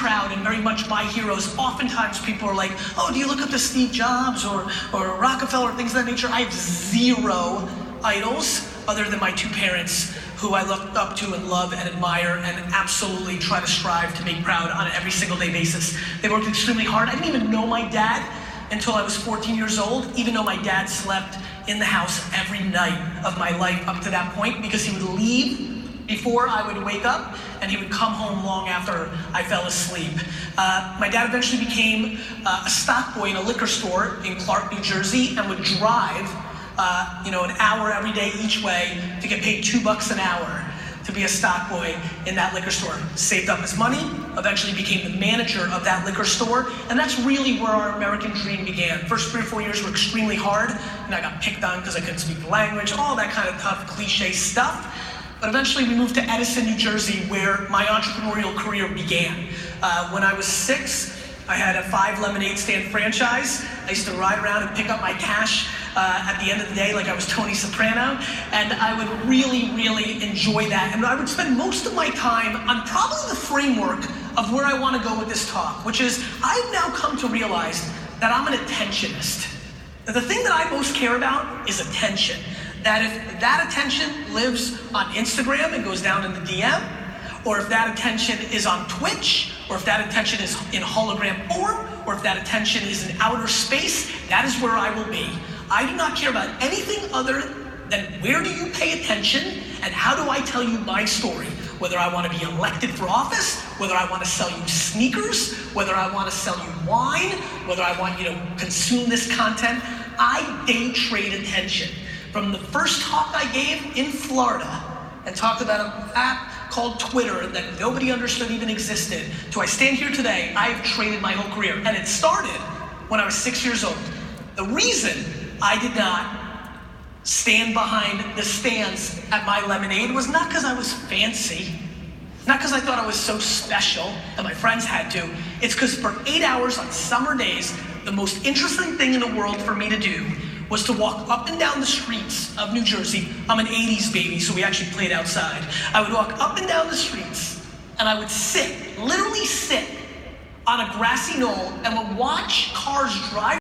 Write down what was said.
proud and very much my heroes. Oftentimes people are like, oh, do you look up to Steve Jobs or Rockefeller, things of that nature? I have zero idols other than my two parents, who I look up to and love and admire and absolutely try to strive to make proud on an every single day basis. They worked extremely hard. I didn't even know my dad until I was 14 years old, even though my dad slept in the house every night of my life up to that point, because he would leave before I would wake up and he would come home long after I fell asleep. My dad eventually became a stock boy in a liquor store in Clark, New Jersey, and would drive an hour every day each way to get paid $2 an hour to be a stock boy in that liquor store. Saved up his money, eventually became the manager of that liquor store, and that's really where our American dream began. First 3 or 4 years were extremely hard, and I got picked on because I couldn't speak the language, all that kind of tough cliche stuff. But eventually we moved to Edison, New Jersey, where my entrepreneurial career began. When I was 6, I had a 5 lemonade stand franchise. I used to ride around and pick up my cash at the end of the day like I was Tony Soprano, and I would really, really enjoy that. And I would spend most of my time on probably the framework of where I want to go with this talk, which is I've now come to realize that I'm an attentionist. That the thing that I most care about is attention. That if that attention lives on Instagram and goes down in the DM, or if that attention is on Twitch, or if that attention is in hologram form, or if that attention is in outer space, that is where I will be. I do not care about anything other than where do you pay attention and how do I tell you my story. Whether I want to be elected for office, whether I want to sell you sneakers, whether I want to sell you wine, whether I want you to consume this content, I day trade attention. From the first talk I gave in Florida and talked about an app called Twitter that nobody understood even existed, to I stand here today, I've traded my whole career. And it started when I was 6 years old. The reason I did not stand behind the stands at my lemonade was not because I was fancy, not because I thought I was so special and my friends had to. It's because for 8 hours on summer days, the most interesting thing in the world for me to do was to walk up and down the streets of New Jersey. I'm an 80s baby, so we actually played outside. I would walk up and down the streets and I would sit, literally sit on a grassy knoll and would watch cars drive